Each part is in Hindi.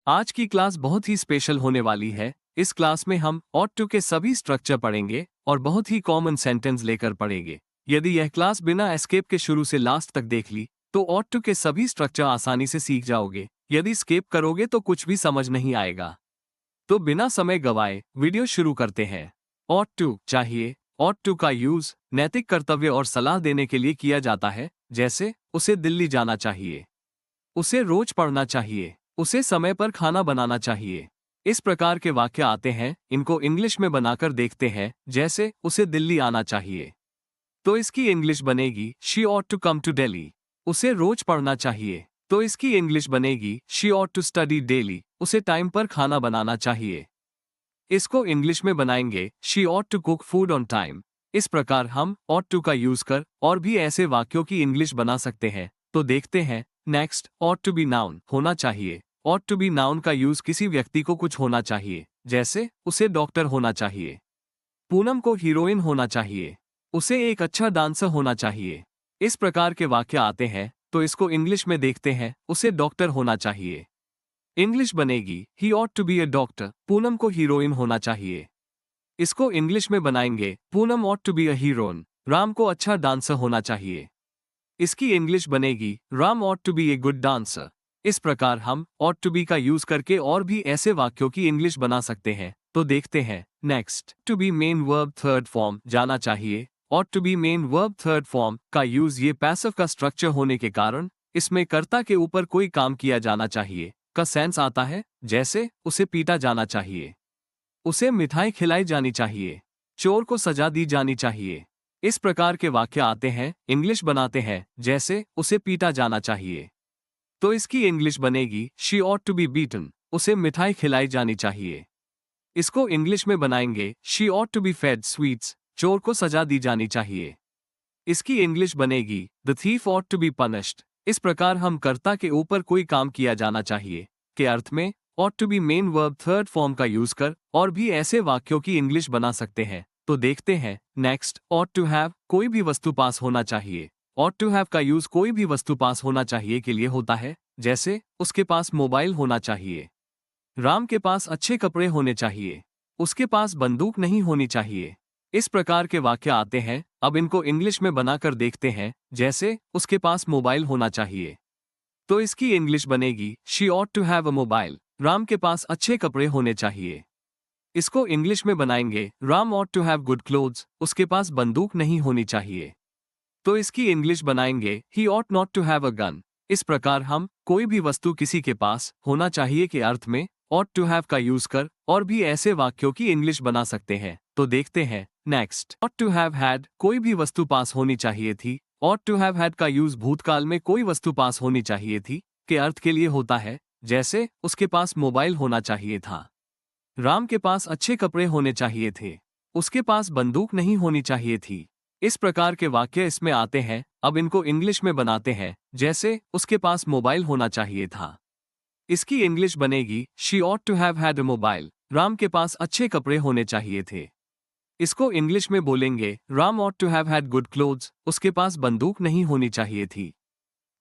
आज की क्लास बहुत ही स्पेशल होने वाली है। इस क्लास में हम ought to के सभी स्ट्रक्चर पढ़ेंगे और बहुत ही कॉमन सेंटेंस लेकर पढ़ेंगे। यदि यह क्लास बिना एस्केप के शुरू से लास्ट तक देख ली तो ought to के सभी स्ट्रक्चर आसानी से सीख जाओगे। यदि स्केप करोगे तो कुछ भी समझ नहीं आएगा। तो बिना समय गवाए वीडियो शुरू करते हैं। ought to चाहिए। ought to का यूज नैतिक कर्तव्य और सलाह देने के लिए किया जाता है, जैसे उसे दिल्ली जाना चाहिए, उसे रोज पढ़ना चाहिए, उसे समय पर खाना बनाना चाहिए। इस प्रकार के वाक्य आते हैं, इनको इंग्लिश में बनाकर देखते हैं, जैसे उसे दिल्ली आना चाहिए। तो इसकी इंग्लिश बनेगी she ought to come to Delhi। उसे रोज पढ़ना चाहिए, तो इसकी इंग्लिश बनेगी she ought to study daily। उसे टाइम पर खाना बनाना चाहिए। इसको इंग्लिश में बनाएंगे she ought to cook food on time। इस प्रकार हम ought to का यूज कर और भी ऐसे वाक्यों की इंग्लिश बना सकते हैं। तो देखते हैं। Next, ought to be noun होना चाहिए। ought to be नाउन का यूज किसी व्यक्ति को कुछ होना चाहिए, जैसे उसे डॉक्टर होना चाहिए, पूनम को हीरोइन होना चाहिए, उसे एक अच्छा डांसर होना चाहिए। इस प्रकार के वाक्य आते हैं, तो इसको इंग्लिश में देखते हैं। उसे डॉक्टर होना चाहिए। इंग्लिश बनेगी ही ought to be a doctor. Poonam को हीरोइन होना चाहिए। इसको इंग्लिश में बनाएंगे Poonam ought to be a heroine. Ram को अच्छा डांसर होना चाहिए। इसकी इंग्लिश बनेगी Ram ought to be a good dancer। इस प्रकार हम ought to be का यूज करके और भी ऐसे वाक्यों की इंग्लिश बना सकते हैं। तो देखते हैं। Next, to be main verb third form जाना चाहिए। ought to be main verb third form का यूज ये पैसिव का स्ट्रक्चर होने के कारण इसमें कर्ता के ऊपर कोई काम किया जाना चाहिए का सेंस आता है, जैसे उसे पीटा जाना चाहिए, उसे मिठाई खिलाई जानी चाहिए, चोर को सजा दी जानी चाहिए। इस प्रकार के वाक्य आते हैं, इंग्लिश बनाते हैं, जैसे उसे पीटा जाना चाहिए। तो इसकी इंग्लिश बनेगी she ought to be beaten। उसे मिठाई खिलाई जानी चाहिए। इसको इंग्लिश में बनाएंगे she ought to be fed sweets। चोर को सजा दी जानी चाहिए। इसकी इंग्लिश बनेगी the thief ought to be punished। इस प्रकार हम कर्ता के ऊपर कोई काम किया जाना चाहिए के अर्थ में ought to be main verb third form का यूज कर और भी ऐसे वाक्यों की इंग्लिश बना सकते हैं। तो देखते हैं। नेक्स्ट, ought to have कोई भी वस्तु पास होना चाहिए। ought to have का यूज कोई भी वस्तु पास होना चाहिए के लिए होता है, जैसे उसके पास मोबाइल होना चाहिए, राम के पास अच्छे कपड़े होने चाहिए, उसके पास बंदूक नहीं होनी चाहिए। इस प्रकार के वाक्य आते हैं। अब इनको इंग्लिश में बनाकर देखते हैं, जैसे उसके पास मोबाइल होना चाहिए। तो इसकी इंग्लिश बनेगी she ought to have a mobile. Ram के पास अच्छे कपड़े होने चाहिए। इसको इंग्लिश में बनाएंगे Ram ought to have good clothes। उसके पास बंदूक नहीं होनी चाहिए। तो इसकी इंग्लिश बनाएंगे he ought not to have a gun। इस प्रकार हम कोई भी वस्तु किसी के पास होना चाहिए के अर्थ में ought to have का यूज कर और भी ऐसे वाक्यों की इंग्लिश बना सकते हैं। तो देखते हैं। Next, ought to have had कोई भी वस्तु पास होनी चाहिए थी। ought to have had का यूज भूतकाल में कोई वस्तु पास होनी चाहिए थी के अर्थ के लिए होता है, जैसे उसके पास मोबाइल होना चाहिए था, राम के पास अच्छे कपड़े होने चाहिए थे, उसके पास बंदूक नहीं होनी चाहिए थी। इस प्रकार के वाक्य इसमें आते हैं। अब इनको इंग्लिश में बनाते हैं, जैसे उसके पास मोबाइल होना चाहिए था। इसकी इंग्लिश बनेगी she ought to have had a mobile. Ram के पास अच्छे कपड़े होने चाहिए थे। इसको इंग्लिश में बोलेंगे Ram ought to have had good clothes। उसके पास बंदूक नहीं होनी चाहिए थी।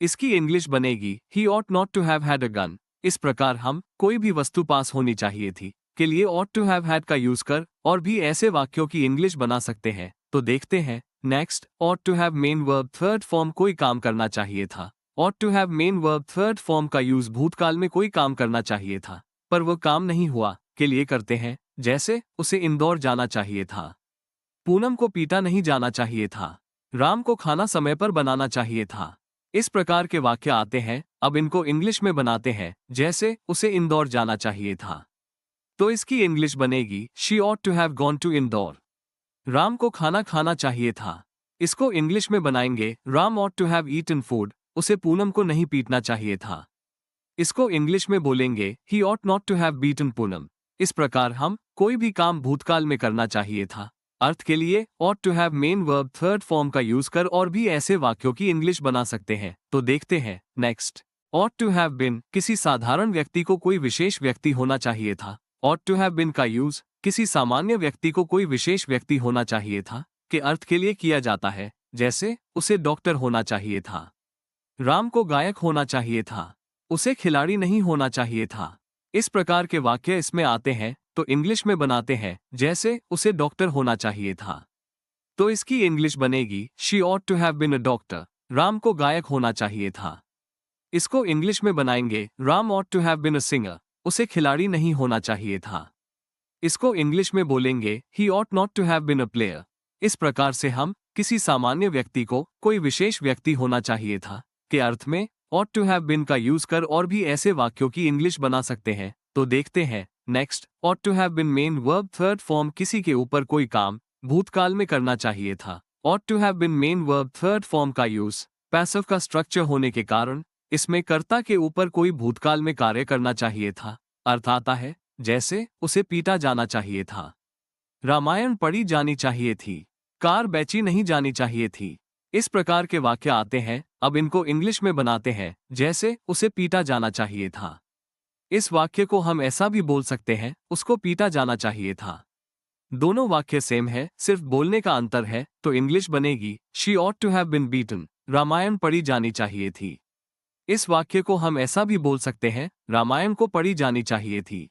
इसकी इंग्लिश बनेगी he ought not to have had a gun। इस प्रकार हम कोई भी वस्तु पास होनी चाहिए थी के लिए ought to have had का यूज कर और भी ऐसे वाक्यों की इंग्लिश बना सकते हैं। तो देखते हैं। Next, ought to have main verb third form कोई काम करना चाहिए था। ought to have main verb third form का यूज भूतकाल में कोई काम करना चाहिए था पर वह काम नहीं हुआ के लिए करते हैं, जैसे उसे इंदौर जाना चाहिए था, पूनम को पीटा नहीं जाना चाहिए था, राम को खाना समय पर बनाना चाहिए था। इस प्रकार के वाक्य आते हैं। अब इनको इंग्लिश में बनाते हैं, जैसे उसे इंदौर जाना चाहिए था। तो इसकी इंग्लिश बनेगी she ought to have gone to Indore. Ram को खाना खाना चाहिए था। इसको इंग्लिश में बनाएंगे Ram ought to have eaten food। उसे पूनम को नहीं पीटना चाहिए था। इसको इंग्लिश में बोलेंगे he ought not to have beaten Poonam. इस प्रकार हम कोई भी काम भूतकाल में करना चाहिए था अर्थ के लिए ought to have main verb third form का यूज कर और भी ऐसे वाक्यों की इंग्लिश बना सकते हैं। तो देखते हैं। Next, ought to have been किसी साधारण व्यक्ति को कोई विशेष व्यक्ति होना चाहिए था। ought to have been का यूज किसी सामान्य व्यक्ति को कोई विशेष व्यक्ति होना चाहिए था के अर्थ के लिए किया जाता है, जैसे उसे डॉक्टर होना चाहिए था, राम को गायक होना चाहिए था, उसे खिलाड़ी नहीं होना चाहिए था। इस प्रकार के वाक्य इसमें आते हैं तो इंग्लिश में बनाते हैं, जैसे उसे डॉक्टर होना चाहिए था। तो इसकी इंग्लिश बनेगी she ought to have been a doctor। Ram को गायक होना चाहिए था। इसको इंग्लिश में बनाएंगे Ram ought to have been a singer। उसे खिलाड़ी नहीं होना चाहिए था। इसको इंग्लिश में बोलेंगे he ought not to have been a player। इस प्रकार से हम किसी सामान्य व्यक्ति को कोई विशेष व्यक्ति होना चाहिए था के अर्थ में ought to have been का यूज कर और भी ऐसे वाक्यों की इंग्लिश बना सकते हैं। तो देखते हैं next. ought to have been main verb third form किसी के ऊपर कोई काम भूतकाल में करना चाहिए था। ought to have been main verb third form का यूज पैसिव का स्ट्रक्चर होने के कारण इसमें कर्ता के ऊपर कोई भूतकाल में कार्य करना चाहिए था। अर्थ आता है जैसे उसे पीटा जाना चाहिए था, रामायण पढ़ी जानी चाहिए थी, कार बेची नहीं जानी चाहिए थी। इस प्रकार के वाक्य आते हैं। अब इनको इंग्लिश में बनाते हैं, जैसे उसे पीटा जाना चाहिए था। इस वाक्य को हम ऐसा भी बोल सकते हैं उसको पीटा जाना चाहिए था। दोनों वाक्य सेम है, सिर्फ बोलने का अंतर है। तो इंग्लिश बनेगी she ought to have been beaten। Ramayan पढ़ी जानी चाहिए थी। इस वाक्य को हम ऐसा भी बोल सकते हैं रामायण को पढ़ी जानी चाहिए थी।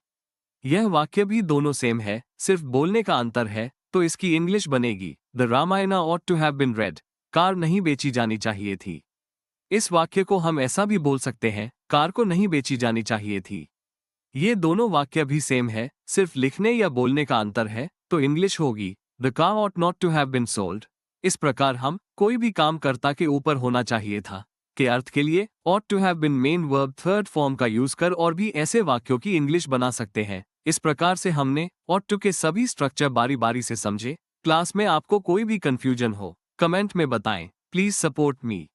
यह वाक्य भी दोनों सेम है, सिर्फ बोलने का अंतर है। तो इसकी इंग्लिश बनेगी the Ramayan ought to have been read। Car नहीं बेची जानी चाहिए थी। इस वाक्य को हम ऐसा भी बोल सकते हैं कार को नहीं बेची जानी चाहिए थी। ये दोनों वाक्य भी सेम है, सिर्फ लिखने या बोलने का अंतर है। तो इंग्लिश होगी the car ought not to have been sold। इस प्रकार हम कोई भी काम कर्ता के ऊपर होना चाहिए था के अर्थ के लिए ought to have been main verb third form का यूज कर और भी ऐसे वाक्यों की इंग्लिश बना सकते हैं। इस प्रकार से हमने ought to के सभी स्ट्रक्चर बारी बारी से समझे। क्लास में आपको कोई भी कंफ्यूजन हो कमेंट में बताएं। Please support me.